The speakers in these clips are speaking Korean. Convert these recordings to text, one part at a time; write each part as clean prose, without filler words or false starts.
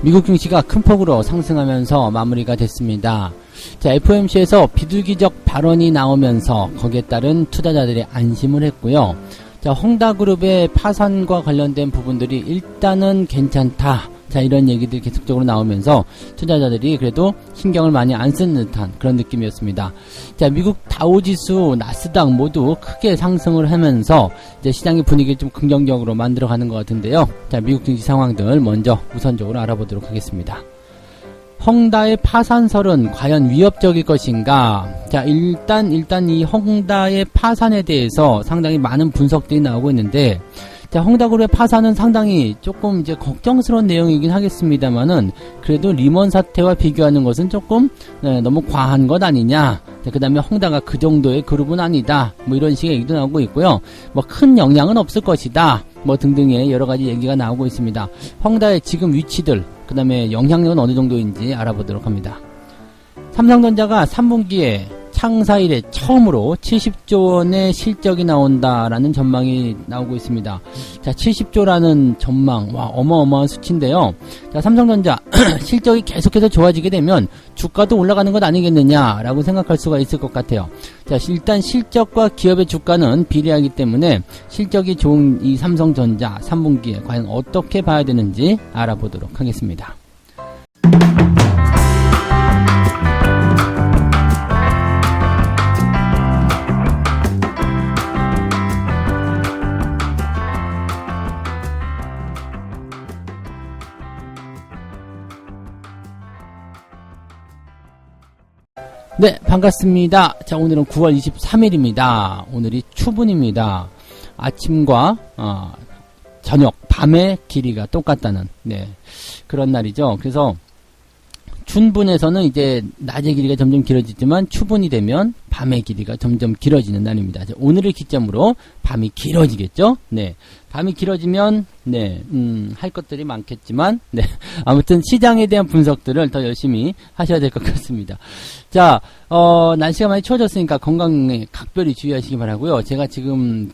미국 증시가 큰 폭으로 상승하면서 마무리가 됐습니다. 자, FOMC에서 비둘기적 발언이 나오면서 거기에 따른 투자자들이 안심을 했고요. 자, 헝다그룹의 파산과 관련된 부분들이 일단은 괜찮다. 자, 이런 얘기들이 계속적으로 나오면서 투자자들이 그래도 신경을 많이 안 쓴 듯한 그런 느낌이었습니다. 자, 미국 다우지수, 나스닥 모두 크게 상승을 하면서 이제 시장의 분위기를 좀 긍정적으로 만들어가는 것 같은데요. 자, 미국 증시 상황들 먼저 우선적으로 알아보도록 하겠습니다. 헝다의 파산설은 과연 위협적일 것인가? 자, 일단 이 헝다의 파산에 대해서 상당히 많은 분석들이 나오고 있는데, 자, 헝다그룹의 파산은 상당히 조금 이제 걱정스러운 내용이긴 하겠습니다만은, 그래도 리먼 사태와 비교하는 것은 조금, 너무 과한 것 아니냐. 그 다음에 헝다가 그 정도의 그룹은 아니다. 뭐 이런 식의 얘기도 나오고 있고요. 뭐 큰 영향은 없을 것이다. 뭐 등등의 여러 가지 얘기가 나오고 있습니다. 헝다의 지금 위치들, 그 다음에 영향력은 어느 정도인지 알아보도록 합니다. 삼성전자가 3분기에 창사 이래 처음으로 70조 원의 실적이 나온다라는 전망이 나오고 있습니다. 자, 70조라는 전망, 와, 어마어마한 수치인데요. 자, 삼성전자 실적이 계속해서 좋아지게 되면 주가도 올라가는 것 아니겠느냐라고 생각할 수가 있을 것 같아요. 자, 일단 실적과 기업의 주가는 비례하기 때문에 실적이 좋은 이 삼성전자 3분기에 과연 어떻게 봐야 되는지 알아보도록 하겠습니다. 네, 반갑습니다. 자, 오늘은 9월 23일입니다. 오늘이 추분입니다. 아침과 저녁, 밤의 길이가 똑같다는 그런 날이죠. 그래서 춘분에서는 이제 낮의 길이가 점점 길어지지만 추분이 되면 밤의 길이가 점점 길어지는 날입니다. 오늘을 기점으로 밤이 길어지겠죠? 네. 밤이 길어지면, 할 것들이 많겠지만, 아무튼 시장에 대한 분석들을 더 열심히 하셔야 될 것 같습니다. 자, 날씨가 많이 추워졌으니까 건강에 각별히 주의하시기 바라고요. 제가 지금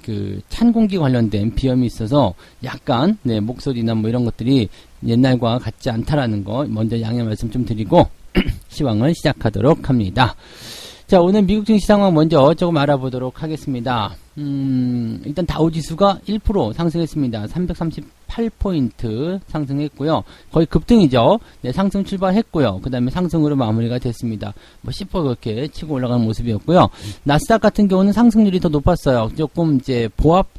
찬 공기 관련된 비염이 있어서 약간, 목소리나 뭐 이런 것들이 옛날과 같지 않다라는 거 먼저 양해 말씀 좀 드리고, 시황을 시작하도록 합니다. 자, 오늘 미국 증시 상황 먼저 조금 알아보도록 하겠습니다. 일단 다우지수가 1% 상승했습니다. 338포인트 상승했고요. 거의 급등이죠. 네, 상승 출발했고요. 그 다음에 상승으로 마무리가 됐습니다. 뭐 10% 그렇게 치고 올라가는 모습이었고요. 나스닥 같은 경우는 상승률이 더 높았어요. 조금 이제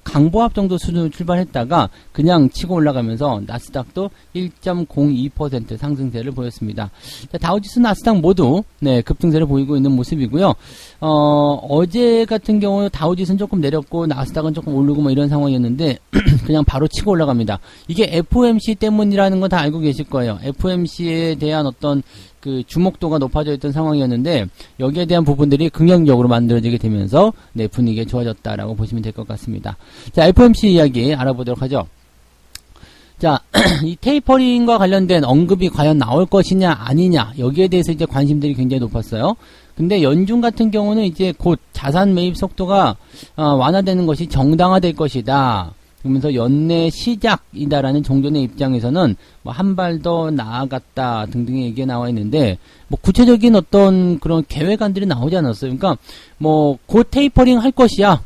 강보합 정도 수준으로 출발했다가 그냥 치고 올라가면서 나스닥도 1.02% 상승세를 보였습니다. 자, 다우지수, 나스닥 모두 급등세를 보이고 있는 모습이고요. 어제 같은 경우 다우지수는 조금 내렸고 나스닥은 조금 오르고 뭐 이런 상황이었는데 그냥 바로 치고 올라갑니다. 이게 FOMC 때문이라는 건 다 알고 계실 거예요. FOMC에 대한 어떤 주목도가 높아져 있던 상황이었는데 여기에 대한 부분들이 긍정적으로 만들어지게 되면서 분위기가 좋아졌다라고 보시면 될 것 같습니다. 자, FOMC 이야기 알아보도록 하죠. 자, 이 테이퍼링과 관련된 언급이 과연 나올 것이냐 아니냐 여기에 대해서 이제 관심들이 굉장히 높았어요. 근데 연준 같은 경우는 이제 곧 자산 매입 속도가 완화되는 것이 정당화될 것이다. 그러면서 연내 시작이다라는 종전의 입장에서는 뭐 한 발 더 나아갔다 등등의 얘기가 나와 있는데 뭐 구체적인 어떤 그런 계획안들이 나오지 않았어요. 그러니까 뭐 곧 테이퍼링 할 것이야.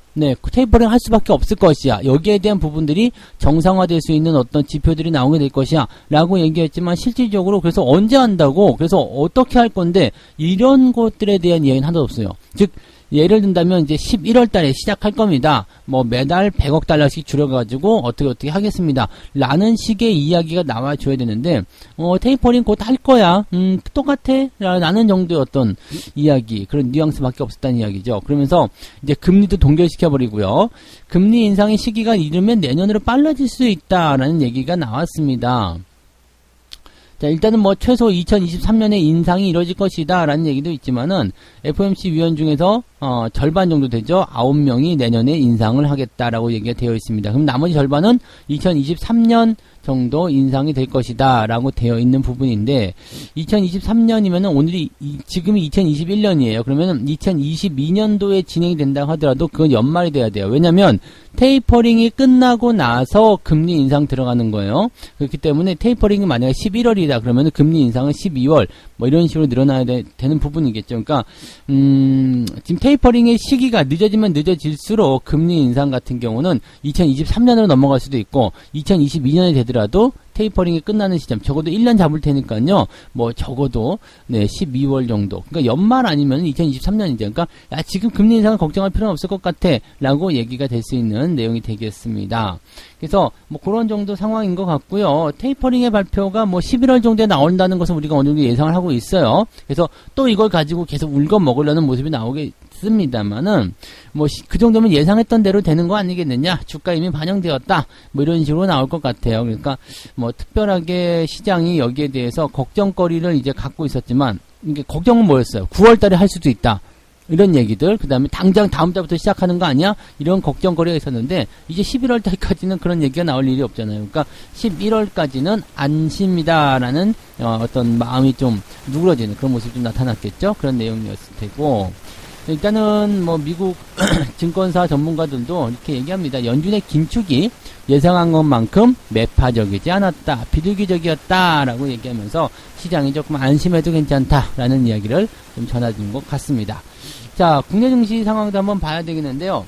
테이퍼링 할 수밖에 없을 것이야. 여기에 대한 부분들이 정상화될 수 있는 어떤 지표들이 나오게 될 것이야. 라고 얘기했지만 실질적으로 그래서 언제 한다고 그래서 어떻게 할 건데 이런 것들에 대한 이야기는 하나도 없어요. 즉 예를 든다면 이제 11월 달에 시작할 겁니다. 뭐 매달 100억 달러씩 줄여가지고 어떻게 하겠습니다. 라는 식의 이야기가 나와줘야 되는데 테이퍼링 곧 할 거야. 똑같아. 라는 정도의 어떤 이야기, 그런 뉘앙스밖에 없었다는 이야기죠. 그러면서 이제 금리도 동결시켜버리고요. 금리 인상의 시기가 이르면 내년으로 빨라질 수 있다라는 얘기가 나왔습니다. 자, 일단은 뭐 최소 2023년에 인상이 이루어질 것이다 라는 얘기도 있지만은 FOMC 위원 중에서 절반 정도 되죠. 9명이 내년에 인상을 하겠다라고 얘기가 되어 있습니다. 그럼 나머지 절반은 2023년 정도 인상이 될 것이다 라고 되어 있는 부분인데 2023년이면은 오늘이 지금이 2021년이에요. 그러면은 2022년도에 진행이 된다고 하더라도 그건 연말이 돼야 돼요. 왜냐면 테이퍼링이 끝나고 나서 금리 인상 들어가는 거예요. 그렇기 때문에 테이퍼링이 만약에 11월이다 10월이다. 그러면 금리 인상은 12월 뭐 이런 식으로 늘어나야 되는 부분이겠죠. 그러니까 지금 테이퍼링의 시기가 늦어지면 늦어질수록 금리 인상 같은 경우는 2023년으로 넘어갈 수도 있고 2022년이 되더라도 테이퍼링이 끝나는 시점 적어도 1년 잡을 테니까요. 뭐 적어도 12월 정도. 그러니까 연말 아니면 2023년이죠. 그러니까 야, 지금 금리 인상을 걱정할 필요는 없을 것 같아라고 얘기가 될 수 있는 내용이 되겠습니다. 그래서 뭐 그런 정도 상황인 것 같고요. 테이퍼링의 발표가 뭐 11월 정도에 나온다는 것은 우리가 어느 정도 예상을 하고 있어요. 그래서 또 이걸 가지고 계속 울거 먹으려는 모습이 나오겠습니다만은 뭐 그 정도면 예상했던 대로 되는 거 아니겠느냐? 주가 이미 반영되었다. 뭐 이런 식으로 나올 것 같아요. 그러니까 뭐 특별하게 시장이 여기에 대해서 걱정거리를 이제 갖고 있었지만 이게 걱정은 뭐였어요? 9월 달에 할 수도 있다. 이런 얘기들, 그 다음에 당장 다음 달부터 시작하는 거 아니야? 이런 걱정거리가 있었는데, 이제 11월 달까지는 그런 얘기가 나올 일이 없잖아요. 그러니까 11월까지는 안심이다라는 어떤 마음이 좀 누그러지는 그런 모습이 좀 나타났겠죠? 그런 내용이었을 테고, 일단은 뭐 미국 증권사 전문가들도 이렇게 얘기합니다. 연준의 긴축이 예상한 것만큼 매파적이지 않았다, 비둘기적이었다라고 얘기하면서 시장이 조금 안심해도 괜찮다라는 이야기를 좀 전해준 것 같습니다. 자, 국내 증시 상황도 한번 봐야 되겠는데요.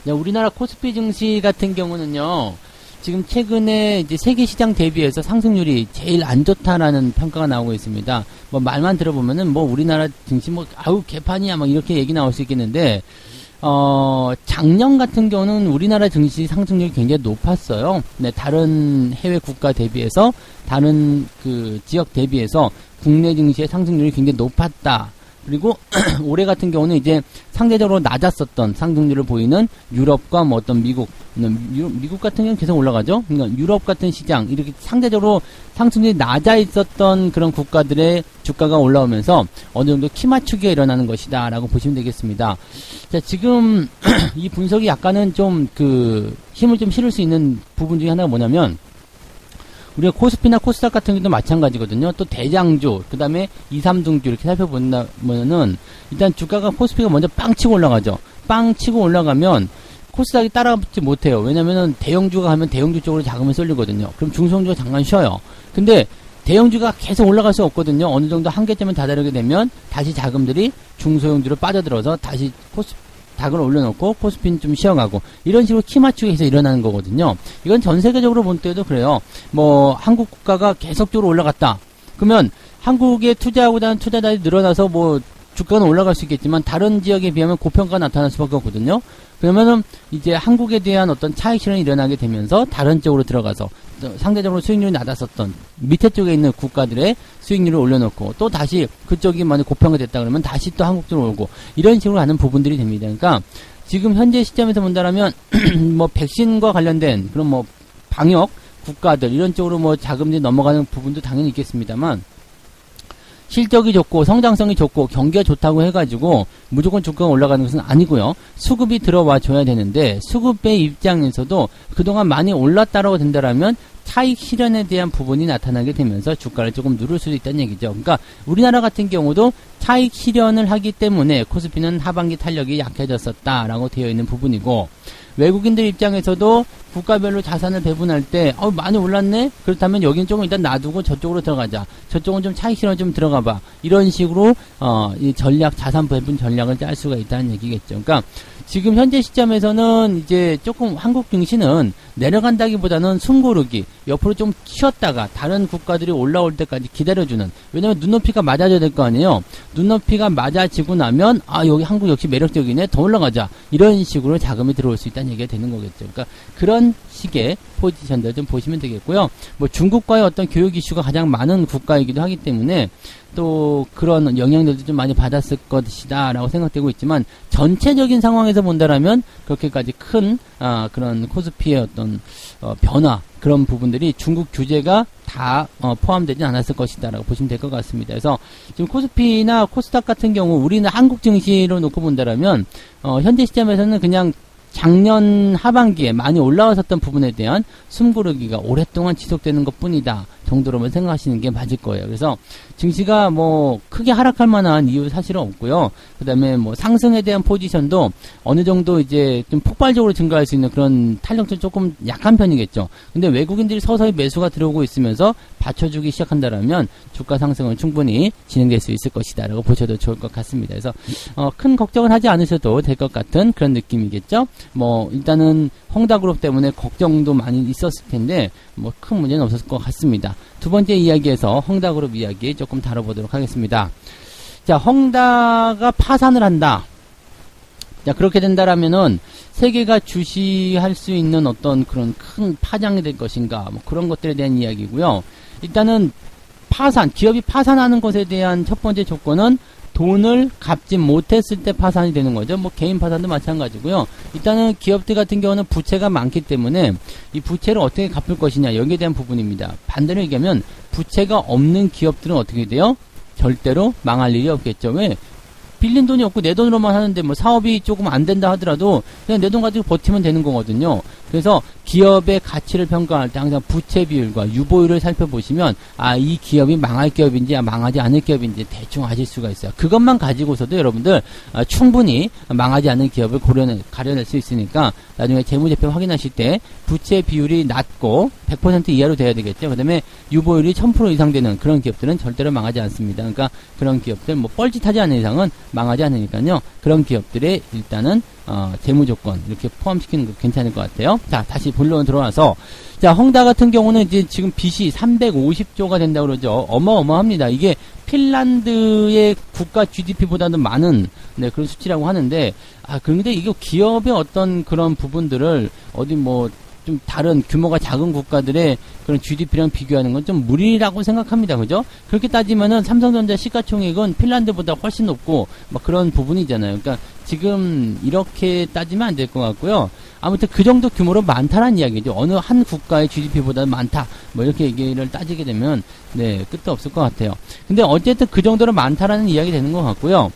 우리나라 코스피 증시 같은 경우는요, 지금 최근에 이제 세계 시장 대비해서 상승률이 제일 안 좋다라는 평가가 나오고 있습니다. 뭐 말만 들어보면은 뭐 우리나라 증시 뭐 아우 개판이야 막 이렇게 얘기 나올 수 있겠는데, 작년 같은 경우는 우리나라 증시 상승률이 굉장히 높았어요. 네, 다른 해외 국가 대비해서, 다른 그 지역 대비해서 국내 증시의 상승률이 굉장히 높았다. 그리고 올해 같은 경우는 이제 상대적으로 낮았었던 상승률을 보이는 유럽과 뭐 어떤 미국 같은 경우는 계속 올라가죠. 그러니까 유럽 같은 시장 이렇게 상대적으로 상승률이 낮아 있었던 그런 국가들의 주가가 올라오면서 어느 정도 키 맞추기가 일어나는 것이다라고 보시면 되겠습니다. 자, 지금 이 분석이 약간은 좀 그 힘을 좀 실을 수 있는 부분 중에 하나가 뭐냐면, 우리가 코스피나 코스닥 같은 경우도 마찬가지거든요. 또 대장주, 그 다음에 2, 3등주 이렇게 살펴보면은 일단 주가가 코스피가 먼저 빵 치고 올라가죠. 빵 치고 올라가면 코스닥이 따라붙지 못해요. 왜냐면은 대형주가 가면 대형주 쪽으로 자금이 쏠리거든요. 그럼 중소형주가 잠깐 쉬어요. 근데 대형주가 계속 올라갈 수 없거든요. 어느 정도 한계점에 다다르게 되면 다시 자금들이 중소형주로 빠져들어서 다시 닥을 올려놓고 코스피는 좀 쉬어가고 이런 식으로 키 맞추기 해서 일어나는 거거든요. 이건 전 세계적으로 본 때도 그래요. 뭐 한국 국가가 계속적으로 올라갔다. 그러면 한국에 투자하고자 하는 투자자들이 늘어나서 뭐 주가는 올라갈 수 있겠지만 다른 지역에 비하면 고평가가 나타날 수밖에 없거든요. 그러면은 이제 한국에 대한 어떤 차익 실현이 일어나게 되면서 다른 쪽으로 들어가서 상대적으로 수익률이 낮았었던 밑에 쪽에 있는 국가들의 수익률을 올려놓고 또 다시 그쪽이 만약 고평가 됐다 그러면 다시 또 한국 쪽으로 오고 이런 식으로 하는 부분들이 됩니다. 그러니까 지금 현재 시점에서 본다라면 뭐 백신과 관련된 그런 뭐 방역 국가들 이런 쪽으로 뭐 자금들이 넘어가는 부분도 당연히 있겠습니다만, 실적이 좋고 성장성이 좋고 경기가 좋다고 해가지고 무조건 주가가 올라가는 것은 아니고요. 수급이 들어와 줘야 되는데, 수급의 입장에서도 그동안 많이 올랐다라고 된다라면 차익 실현에 대한 부분이 나타나게 되면서 주가를 조금 누를 수도 있다는 얘기죠. 그러니까 우리나라 같은 경우도 차익 실현을 하기 때문에 코스피는 하반기 탄력이 약해졌었다라고 되어 있는 부분이고, 외국인들 입장에서도 국가별로 자산을 배분할 때 많이 올랐네? 그렇다면 여긴 조금 일단 놔두고 저쪽으로 들어가자. 저쪽은 좀 차익 실현 좀 들어가봐. 이런 식으로 이 전략, 자산 배분 전략을 짤 수가 있다는 얘기겠죠. 그러니까 지금 현재 시점에서는 이제 조금 한국 증시는 내려간다기보다는 숨고르기, 옆으로 좀 쉬었다가 다른 국가들이 올라올 때까지 기다려주는, 왜냐면 눈높이가 맞아져야 될 거 아니에요. 눈높이가 맞아지고 나면 여기 한국 역시 매력적이네, 더 올라가자, 이런 식으로 자금이 들어올 수 있다는 얘기가 되는 거겠죠. 그러니까 그런 식의 포지션들 좀 보시면 되겠고요. 뭐 중국과의 어떤 교육 이슈가 가장 많은 국가이기도 하기 때문에 또 그런 영향들도 좀 많이 받았을 것이다 라고 생각되고 있지만, 전체적인 상황에서 본다라면 그렇게까지 큰 그런 코스피의 어떤 변화, 그런 부분들이 중국 규제가 다 포함되지 않았을 것이다 라고 보시면 될 것 같습니다. 그래서 지금 코스피나 코스닥 같은 경우 우리는 한국 증시로 놓고 본다라면 현재 시점에서는 그냥 작년 하반기에 많이 올라왔었던 부분에 대한 숨고르기가 오랫동안 지속되는 것 뿐이다 정도로만 생각하시는 게 맞을 거예요. 그래서 증시가 뭐 크게 하락할 만한 이유 사실은 없고요. 그 다음에 뭐 상승에 대한 포지션도 어느 정도 이제 좀 폭발적으로 증가할 수 있는 그런 탄력도 조금 약한 편이겠죠. 근데 외국인들이 서서히 매수가 들어오고 있으면서 받쳐주기 시작한다라면 주가 상승은 충분히 진행될 수 있을 것이다 라고 보셔도 좋을 것 같습니다. 그래서 큰 걱정을 하지 않으셔도 될 것 같은 그런 느낌이겠죠. 뭐 일단은 헝다그룹 때문에 걱정도 많이 있었을 텐데 뭐 큰 문제는 없었을 것 같습니다. 두 번째 이야기에서 헝다그룹 이야기 조금 다뤄보도록 하겠습니다. 자, 헝다가 파산을 한다. 자, 그렇게 된다라면은 세계가 주시할 수 있는 어떤 그런 큰 파장이 될 것인가, 뭐 그런 것들에 대한 이야기고요. 일단은 파산, 기업이 파산하는 것에 대한 첫 번째 조건은 돈을 갚지 못했을 때 파산이 되는 거죠. 뭐 개인 파산도 마찬가지고요. 일단은 기업들 같은 경우는 부채가 많기 때문에 이 부채를 어떻게 갚을 것이냐 여기에 대한 부분입니다. 반대로 얘기하면 부채가 없는 기업들은 어떻게 돼요? 절대로 망할 일이 없겠죠. 왜? 빌린 돈이 없고 내 돈으로만 하는데 뭐 사업이 조금 안 된다 하더라도 그냥 내 돈 가지고 버티면 되는 거거든요. 그래서 기업의 가치를 평가할 때 항상 부채 비율과 유보율을 살펴보시면 이 기업이 망할 기업인지 망하지 않을 기업인지 대충 아실 수가 있어요. 그것만 가지고서도 여러분들 충분히 망하지 않는 기업을 가려낼 수 있으니까 나중에 재무제표 확인하실 때 부채 비율이 낮고 100% 이하로 돼야 되겠죠. 그 다음에 유보율이 1000% 이상 되는 그런 기업들은 절대로 망하지 않습니다. 그러니까 그런 기업들 뭐 뻘짓하지 않는 이상은 망하지 않으니까요. 그런 기업들의 일단은 재무 조건 이렇게 포함시키는 거 괜찮을 것 같아요. 자, 다시 본론 들어와서 자, 헝다 같은 경우는 이제 지금 빚이 350조가 된다고 그러죠. 어마어마합니다. 이게 핀란드의 국가 GDP보다도 많은 그런 수치라고 하는데 그런데 이게 기업의 어떤 그런 부분들을 어디 뭐 좀 다른 규모가 작은 국가들의 그런 GDP랑 비교하는 건 좀 무리라고 생각합니다. 그죠? 그렇게 따지면은 삼성전자 시가총액은 핀란드보다 훨씬 높고 막 그런 부분이잖아요. 그러니까 지금 이렇게 따지면 안 될 것 같고요. 아무튼 그 정도 규모로 많다라는 이야기죠. 어느 한 국가의 GDP보다 많다. 뭐 이렇게 얘기를 따지게 되면 끝도 없을 것 같아요. 근데 어쨌든 그 정도로 많다라는 이야기 되는 것 같고요.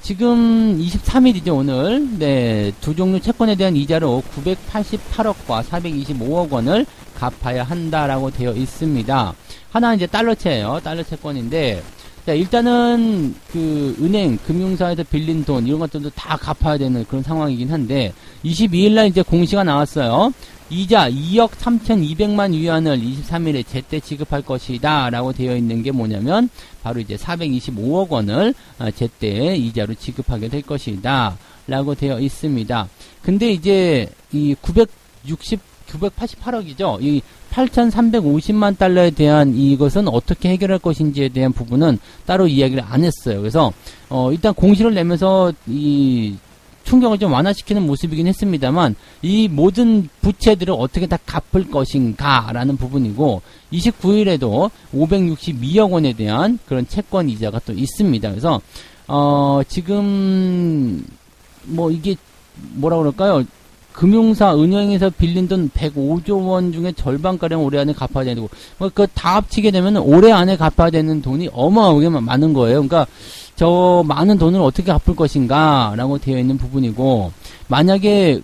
지금 23일이죠, 오늘. 두 종류 채권에 대한 이자로 988억과 425억 원을 갚아야 한다라고 되어 있습니다. 하나는 이제 달러채예요. 달러 채권인데, 자, 일단은 그 은행, 금융사에서 빌린 돈 이런 것들도 다 갚아야 되는 그런 상황이긴 한데 22일날 이제 공시가 나왔어요. 이자 2억 3,200만 위안을 23일에 제때 지급할 것이다 라고 되어 있는 게 뭐냐면 바로 이제 425억 원을 제때 이자로 지급하게 될 것이다 라고 되어 있습니다. 근데 이제 이 988억이죠. 이 8,350만 달러에 대한 이것은 어떻게 해결할 것인지에 대한 부분은 따로 이야기를 안 했어요. 그래서 일단 공시를 내면서 이 충격을 좀 완화시키는 모습이긴 했습니다만 이 모든 부채들을 어떻게 다 갚을 것인가 라는 부분이고 29일에도 562억 원에 대한 그런 채권 이자가 또 있습니다. 그래서 지금 뭐 이게 뭐라 그럴까요? 금융사, 은행에서 빌린 돈 105조 원 중에 절반가량 올해 안에 갚아야 되고, 그거 다 합치게 되면 올해 안에 갚아야 되는 돈이 어마어마하게 많은 거예요. 그러니까 저 많은 돈을 어떻게 갚을 것인가 라고 되어 있는 부분이고, 만약에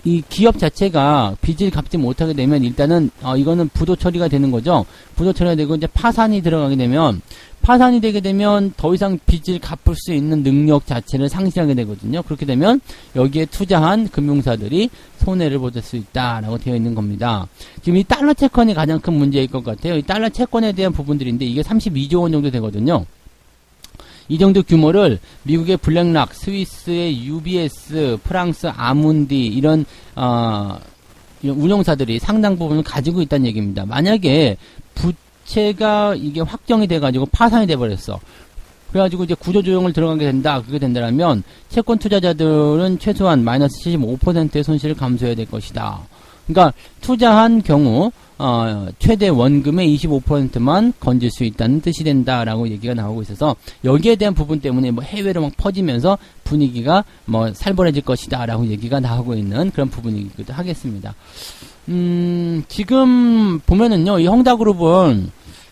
이 기업 자체가 빚을 갚지 못하게 되면 일단은 이거는 부도 처리가 되는 거죠. 부도 처리가 되고 이제 파산이 들어가게 되면 파산이 되게 되면 더 이상 빚을 갚을 수 있는 능력 자체를 상실하게 되거든요. 그렇게 되면 여기에 투자한 금융사들이 손해를 보실 수 있다라고 되어 있는 겁니다. 지금 이 달러 채권이 가장 큰 문제일 것 같아요. 이 달러 채권에 대한 부분들인데 이게 32조 원 정도 되거든요. 이 정도 규모를 미국의 블랙락, 스위스의 UBS, 프랑스 아문디 이런 운용사들이 상당 부분을 가지고 있다는 얘기입니다. 만약에 부채가 이게 확정이 돼가지고 파산이 돼버렸어. 그래가지고 이제 구조조정을 들어가게 된다. 그게 된다면 채권 투자자들은 최소한 마이너스 75%의 손실을 감수해야 될 것이다. 그러니까 투자한 경우 최대 원금의 25%만 건질 수 있다는 뜻이 된다라고 얘기가 나오고 있어서 여기에 대한 부분 때문에 뭐 해외로 막 퍼지면서 분위기가 뭐 살벌해질 것이다라고 얘기가 나오고 있는 그런 부분이기도 하겠습니다. 지금 보면은요, 이 헝다그룹은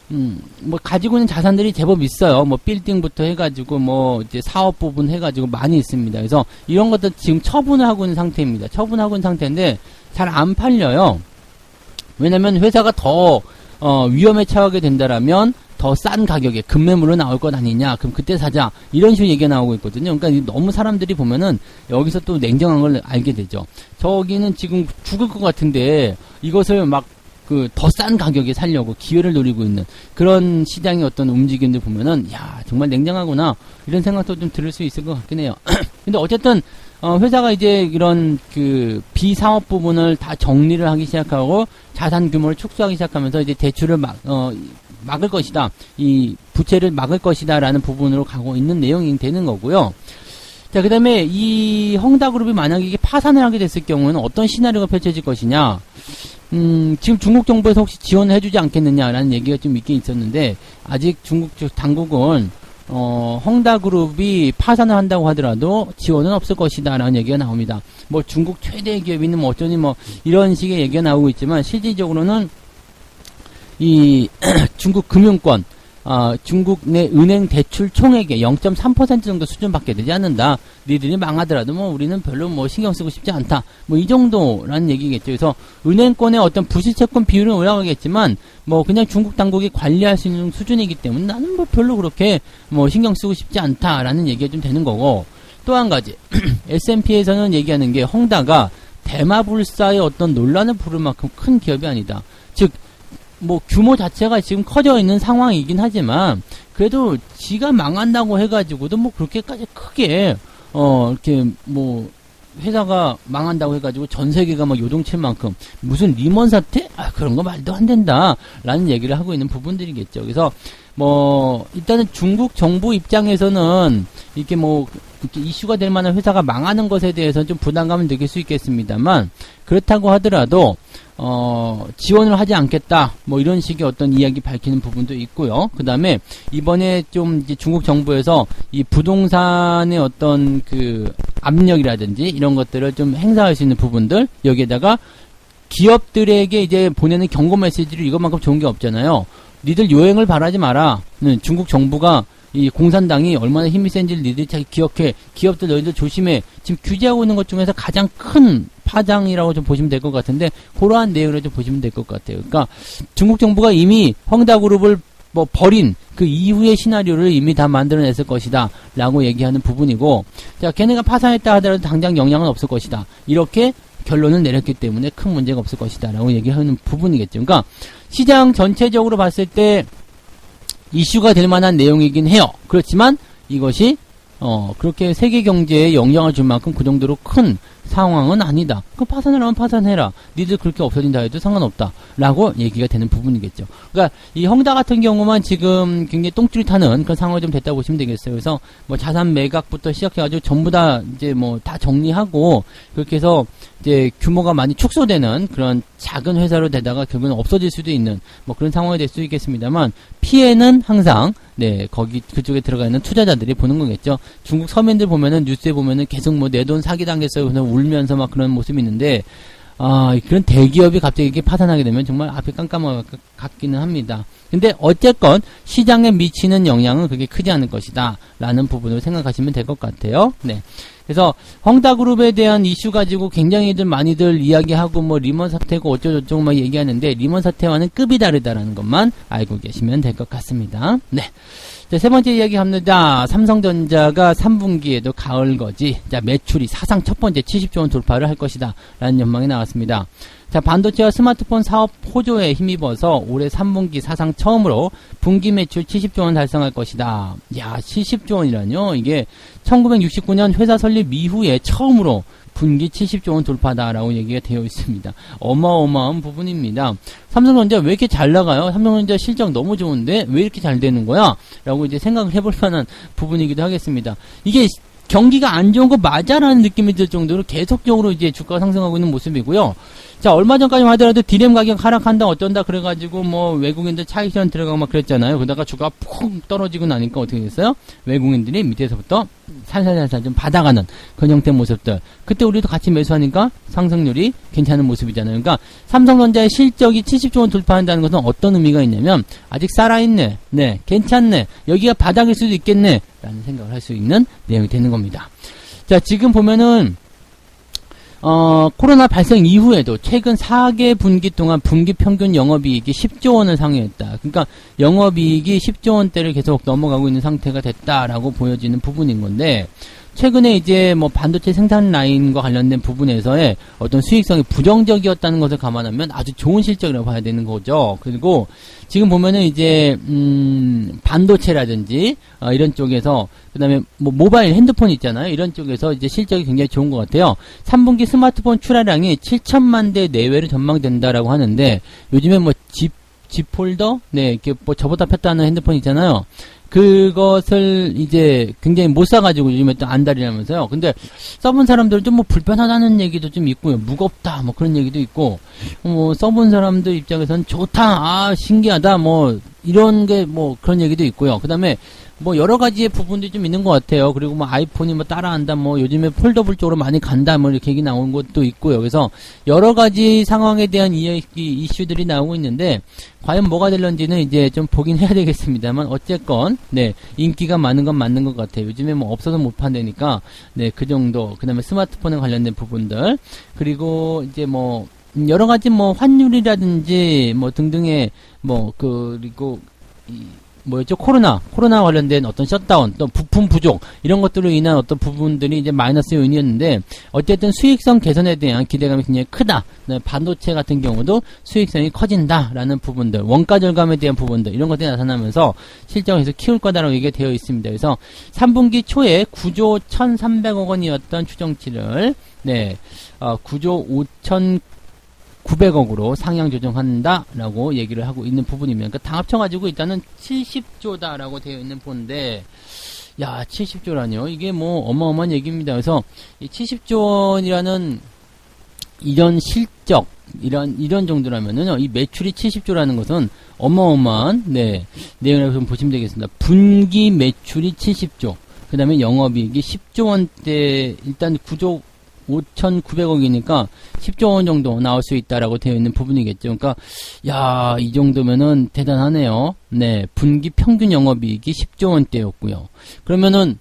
뭐 가지고 있는 자산들이 제법 있어요. 뭐 빌딩부터 해가지고 뭐 이제 사업 부분 해가지고 많이 있습니다. 그래서 이런 것들 지금 처분을 하고 있는 상태입니다. 처분하고 있는 상태인데 잘 안 팔려요. 왜냐면 회사가 더 위험에 처하게 된다라면 더 싼 가격에 급매물로 나올 것 아니냐, 그럼 그때 사자, 이런 식으로 얘기가 나오고 있거든요. 그러니까 너무 사람들이 보면은 여기서 또 냉정한 걸 알게 되죠. 저기는 지금 죽을 것 같은데 이것을 막 더 싼 가격에 살려고 기회를 노리고 있는 그런 시장의 어떤 움직임들 보면은, 야, 정말 냉정하구나, 이런 생각도 좀 들을 수 있을 것 같긴 해요. 근데 어쨌든, 회사가 이제 이런 비사업 부분을 다 정리를 하기 시작하고 자산 규모를 축소하기 시작하면서 이제 대출을 막을 것이다, 이 부채를 막을 것이다 라는 부분으로 가고 있는 내용이 되는 거고요. 자, 그 다음에 이 헝다그룹이 만약에 이게 파산을 하게 됐을 경우는 어떤 시나리오가 펼쳐질 것이냐. 지금 중국 정부에서 혹시 지원을 해주지 않겠느냐라는 얘기가 좀 있긴 있었는데, 아직 중국 쪽 당국은 헝다그룹이 파산을 한다고 하더라도 지원은 없을 것이다 라는 얘기가 나옵니다. 뭐 중국 최대 기업이는 뭐 어쩌니 뭐 이런 식의 얘기가 나오고 있지만, 실질적으로는 이 중국 금융권, 중국 내 은행 대출 총액의 0.3% 정도 수준밖에 되지 않는다. 니들이 망하더라도 뭐 우리는 별로 뭐 신경 쓰고 싶지 않다. 뭐 이 정도라는 얘기겠죠. 그래서 은행권의 어떤 부실채권 비율은 올라가겠지만, 뭐 그냥 중국 당국이 관리할 수 있는 수준이기 때문에 나는 뭐 별로 그렇게 뭐 신경 쓰고 싶지 않다라는 얘기가 좀 되는 거고, 또 한 가지 S&P에서는 얘기하는 게 헝다가 대마불사의 어떤 논란을 부를 만큼 큰 기업이 아니다. 즉 뭐 규모 자체가 지금 커져 있는 상황이긴 하지만, 그래도 지가 망한다고 해가지고도 뭐 그렇게까지 크게 이렇게 뭐 회사가 망한다고 해가지고 전 세계가 막 요동칠 만큼 무슨 리먼 사태? 그런 거 말도 안 된다 라는 얘기를 하고 있는 부분들이겠죠. 그래서 뭐 일단은 중국 정부 입장에서는 이렇게 뭐 이렇게 이슈가 될 만한 회사가 망하는 것에 대해서는 좀 부담감을 느낄 수 있겠습니다만, 그렇다고 하더라도 지원을 하지 않겠다, 뭐 이런 식의 어떤 이야기 밝히는 부분도 있고요. 그 다음에 이번에 좀 이제 중국 정부에서 이 부동산의 어떤 압력이라든지 이런 것들을 좀 행사할 수 있는 부분들, 여기에다가 기업들에게 이제 보내는 경고 메시지를 이것만큼 좋은 게 없잖아요. 니들 요행을 바라지 마라. 중국 정부가 이 공산당이 얼마나 힘이 센지를 니들이 잘 기억해. 기업들 너희들 조심해. 지금 규제하고 있는 것 중에서 가장 큰 파장이라고 좀 보시면 될 것 같은데, 그러한 내용을 좀 보시면 될 것 같아요. 그러니까 중국 정부가 이미 헝다그룹을 뭐 버린 그 이후의 시나리오를 이미 다 만들어냈을 것이다 라고 얘기하는 부분이고, 자, 걔네가 파산했다 하더라도 당장 영향은 없을 것이다, 이렇게 결론을 내렸기 때문에 큰 문제가 없을 것이다 라고 얘기하는 부분이겠죠. 그러니까 시장 전체적으로 봤을 때 이슈가 될 만한 내용이긴 해요. 그렇지만 이것이 그렇게 세계 경제에 영향을 줄 만큼 그 정도로 큰 상황은 아니다. 그 파산을 하면 파산해라. 니들 그렇게 없어진다 해도 상관없다 라고 얘기가 되는 부분이겠죠. 그러니까 이 헝다 같은 경우만 지금 굉장히 똥줄이 타는 그런 상황이 좀 됐다고 보시면 되겠어요. 그래서 뭐 자산 매각부터 시작해가지고 전부 다 이제 뭐 다 정리하고, 그렇게 해서 이제 규모가 많이 축소되는 그런 작은 회사로 되다가 결국은 없어질 수도 있는 뭐 그런 상황이 될 수 있겠습니다만, 피해는 항상 그쪽에 들어가 있는 투자자들이 보는 거겠죠. 중국 서민들 보면은, 뉴스에 보면은 계속 뭐 내 돈 사기 당했어요, 그래서 울면서 막 그런 모습이 있는데, 그런 대기업이 갑자기 이렇게 파산하게 되면 정말 앞이 깜깜할 것 같기는 합니다. 근데 어쨌건 시장에 미치는 영향은 그렇게 크지 않을 것이다 라는 부분으로 생각하시면 될 것 같아요. 네. 그래서 헝다그룹에 대한 이슈 가지고 굉장히들 많이들 이야기하고 뭐 리먼 사태고 어쩌고저쩌고 막 얘기하는데, 리먼 사태와는 급이 다르다라는 것만 알고 계시면 될 것 같습니다. 네. 자, 세 번째 이야기 합니다. 삼성전자가 3분기에도 가을거지, 자, 매출이 사상 첫 번째 70조 원 돌파를 할 것이다 라는 전망이 나왔습니다. 자, 반도체와 스마트폰 사업 호조에 힘입어서 올해 3분기 사상 처음으로 분기 매출 70조 원 달성할 것이다. 야, 70조 원이라뇨? 이게 1969년 회사 설립 이후에 처음으로 분기 70조 원 돌파다라고 얘기가 되어 있습니다. 어마어마한 부분입니다. 삼성전자 왜 이렇게 잘 나가요? 삼성전자 실적 너무 좋은데 왜 이렇게 잘 되는 거야? 라고 이제 생각을 해볼 만한 부분이기도 하겠습니다. 이게 경기가 안 좋은 거 맞아라는 느낌이 들 정도로 계속적으로 이제 주가가 상승하고 있는 모습이고요. 자, 얼마 전까지만 하더라도 디램 가격 하락한다 어쩐다 그래가지고 뭐 외국인들 차익 실현 들어가고 막 그랬잖아요. 그러다가 주가가 푹 떨어지고 나니까 어떻게 됐어요? 외국인들이 밑에서부터 살살살살 좀 받아가는 그런 형태의 모습들. 그때 우리도 같이 매수하니까 상승률이 괜찮은 모습이잖아요. 그러니까 삼성전자의 실적이 70조 원 돌파한다는 것은 어떤 의미가 있냐면 아직 살아있네, 네, 괜찮네, 여기가 바닥일 수도 있겠네 라는 생각을 할 수 있는 내용이 되는 겁니다. 자, 지금 보면은 코로나 발생 이후에도 최근 4개 분기 동안 분기 평균 영업이익이 10조 원을 상회했다. 그러니까 영업이익이 10조 원대를 계속 넘어가고 있는 상태가 됐다라고 보여지는 부분인 건데, 최근에 이제 뭐 반도체 생산 라인과 관련된 부분에서의 어떤 수익성이 부정적이었다는 것을 감안하면 아주 좋은 실적이라고 봐야 되는 거죠. 그리고 지금 보면은 이제 반도체라든지 이런 쪽에서, 그다음에 뭐 모바일 핸드폰 있잖아요. 이런 쪽에서 이제 실적이 굉장히 좋은 것 같아요. 3분기 스마트폰 출하량이 7천만 대 내외로 전망된다라고 하는데, 요즘에 뭐 G 폴더, 네, 이렇게 뭐 접었다 폈다 하는 핸드폰 있잖아요. 그것을 이제 굉장히 못 사가지고 요즘에 또 안달이라면서요. 근데 써본 사람들은 좀 뭐 불편하다는 얘기도 좀 있고요. 무겁다, 뭐 그런 얘기도 있고, 뭐 써본 사람들 입장에서는 좋다, 아, 신기하다, 뭐 이런 게 뭐 그런 얘기도 있고요. 그 다음에 뭐 여러 가지의 부분들이 좀 있는 것 같아요. 그리고 뭐 아이폰이 뭐 따라한다, 뭐 요즘에 폴더블 쪽으로 많이 간다, 뭐 이렇게 얘기 나오는 것도 있고요. 그래서 여러 가지 상황에 대한 이슈들이 나오고 있는데, 과연 뭐가 될런지는 이제 좀 보긴 해야 되겠습니다만, 어쨌건 네, 인기가 많은 건 맞는 것 같아요. 요즘에 뭐 없어서 못 판다니까, 네, 그 정도. 그 다음에 스마트폰에 관련된 부분들, 그리고 이제 뭐 여러 가지 뭐 환율이라든지 뭐 등등의 뭐 그리고 뭐였죠? 코로나 관련된 어떤 셧다운, 또 부품 부족, 이런 것들로 인한 어떤 부분들이 이제 마이너스 요인이었는데, 어쨌든 수익성 개선에 대한 기대감이 굉장히 크다. 반도체 같은 경우도 수익성이 커진다라는 부분들, 원가 절감에 대한 부분들, 이런 것들이 나타나면서 실적을 계속 키울 거다라고 얘기가 되어 있습니다. 그래서 3분기 초에 9조 1,300억 원이었던 추정치를, 네, 9조 5,900억으로 상향 조정한다라고 얘기를 하고 있는 부분이면, 그러니까 다 합쳐가지고 일단은 70조다라고 되어 있는 폰인데, 야, 70조라뇨? 이게 뭐 어마어마한 얘기입니다. 그래서 이 70조 원이라는 이런 실적, 이런 정도라면은요, 이 매출이 70조라는 것은 어마어마한, 네, 내용이라고 좀 보시면 되겠습니다. 분기 매출이 70조, 그 다음에 영업이익이 10조 원대, 일단 9조 5,900억이니까 10조 원 정도 나올 수 있다라고 되어 있는 부분이겠죠. 그러니까, 야, 이 정도면은 대단하네요. 네, 분기 평균 영업이익이 10조 원대였고요. 그러면은,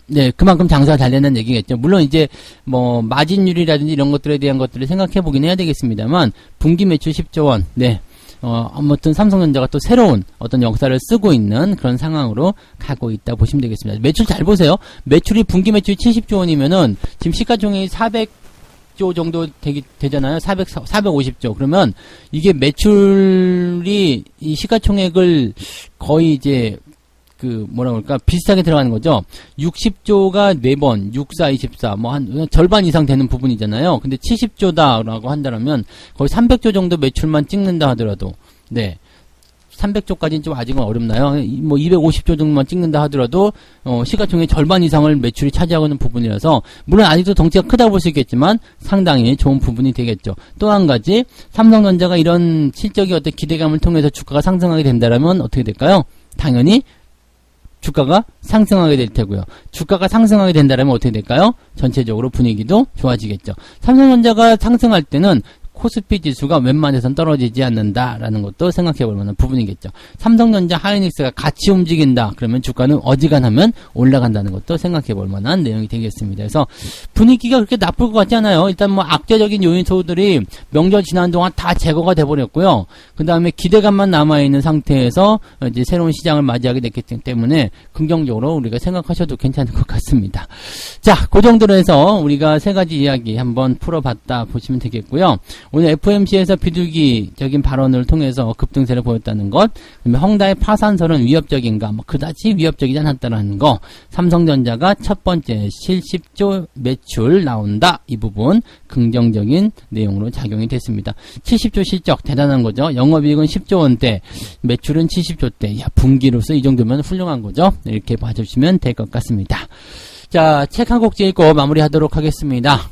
네, 그만큼 장사가 잘 된다는 얘기겠죠. 물론 이제 뭐 마진율이라든지 이런 것들에 대한 것들을 생각해 보긴 해야 되겠습니다만, 분기 매출 10조 원, 네. 아무튼 삼성전자가 또 새로운 어떤 역사를 쓰고 있는 그런 상황으로 가고 있다 보시면 되겠습니다. 매출 잘 보세요. 매출이 분기 매출이 70조 원이면은 지금 시가총액이 400조 정도 되잖아요. 450조. 그러면 이게 매출이 이 시가총액을 거의 이제 뭐라 그럴까, 비슷하게 들어가는 거죠. 60조가 4번, 6, 4, 24, 뭐 한 절반 이상 되는 부분이잖아요. 근데 70조다라고 한다면 거의 300조 정도 매출만 찍는다 하더라도, 네. 300조까지는 좀 아직은 어렵나요? 뭐 250조 정도만 찍는다 하더라도 시가총액 절반 이상을 매출이 차지하고 있는 부분이라서, 물론 아직도 덩치가 크다고 볼 수 있겠지만 상당히 좋은 부분이 되겠죠. 또 한 가지, 삼성전자가 이런 실적의 어떤 기대감을 통해서 주가가 상승하게 된다면 어떻게 될까요? 당연히 주가가 상승하게 될 테고요. 주가가 상승하게 된다면 어떻게 될까요? 전체적으로 분위기도 좋아지겠죠. 삼성전자가 상승할 때는 코스피 지수가 웬만해선 떨어지지 않는다라는 것도 생각해 볼 만한 부분이겠죠. 삼성전자, 하이닉스가 같이 움직인다. 그러면 주가는 어지간하면 올라간다는 것도 생각해 볼 만한 내용이 되겠습니다. 그래서 분위기가 그렇게 나쁠 것 같지 않아요. 일단 뭐 악재적인 요인소들이 명절 지난 동안 다 제거가 돼 버렸고요. 그 다음에 기대감만 남아있는 상태에서 이제 새로운 시장을 맞이하게 됐기 때문에 긍정적으로 우리가 생각하셔도 괜찮을 것 같습니다. 자, 그 정도로 해서 우리가 세 가지 이야기 한번 풀어봤다 보시면 되겠고요. 오늘 FOMC에서 비둘기적인 발언을 통해서 급등세를 보였다는 것, 그다음에 헝다의 파산설은 위협적인가, 뭐 그다지 위협적이지 않았다는 거, 삼성전자가 첫 번째 70조 매출 나온다, 이 부분 긍정적인 내용으로 작용이 됐습니다. 70조 실적 대단한 거죠. 영업이익은 10조 원대, 매출은 70조대. 야, 분기로서 이 정도면 훌륭한 거죠. 이렇게 봐주시면 될 것 같습니다. 자, 책 한 곡 읽고 마무리하도록 하겠습니다.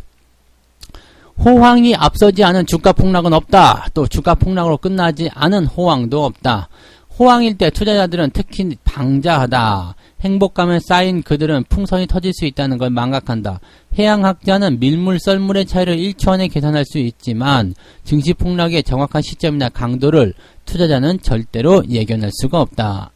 호황이 앞서지 않은 주가 폭락은 없다. 또 주가 폭락으로 끝나지 않은 호황도 없다. 호황일 때 투자자들은 특히 방자하다. 행복감에 쌓인 그들은 풍선이 터질 수 있다는 걸 망각한다. 해양학자는 밀물, 썰물의 차이를 1초 안에 계산할 수 있지만 증시 폭락의 정확한 시점이나 강도를 투자자는 절대로 예견할 수가 없다.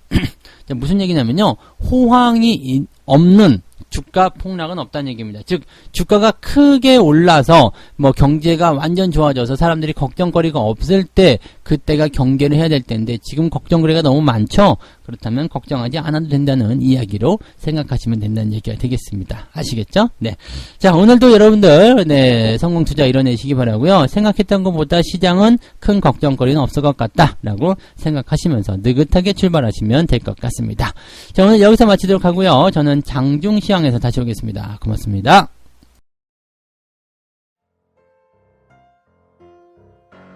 무슨 얘기냐면요. 호황이 없는 주가 폭락은 없다는 얘기입니다. 즉 주가가 크게 올라서 뭐 경제가 완전 좋아져서 사람들이 걱정거리가 없을 때 그때가 경계를 해야 될 텐데 지금 걱정거리가 너무 많죠. 그렇다면 걱정하지 않아도 된다는 이야기로 생각하시면 된다는 얘기가 되겠습니다. 아시겠죠? 네. 자, 오늘도 여러분들 네, 성공 투자 이뤄내시기 바라고요. 생각했던 것보다 시장은 큰 걱정거리는 없을 것 같다라고 생각하시면서 느긋하게 출발하시면 될 것 같습니다. 자, 오늘 여기서 마치도록 하고요. 저는 장중시황에서 다시 오겠습니다. 고맙습니다.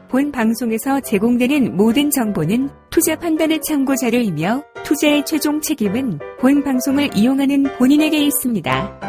본 방송에서 제공되는 모든 정보는 투자 판단의 참고 자료이며 투자의 최종 책임은 본 방송을 이용하는 본인에게 있습니다.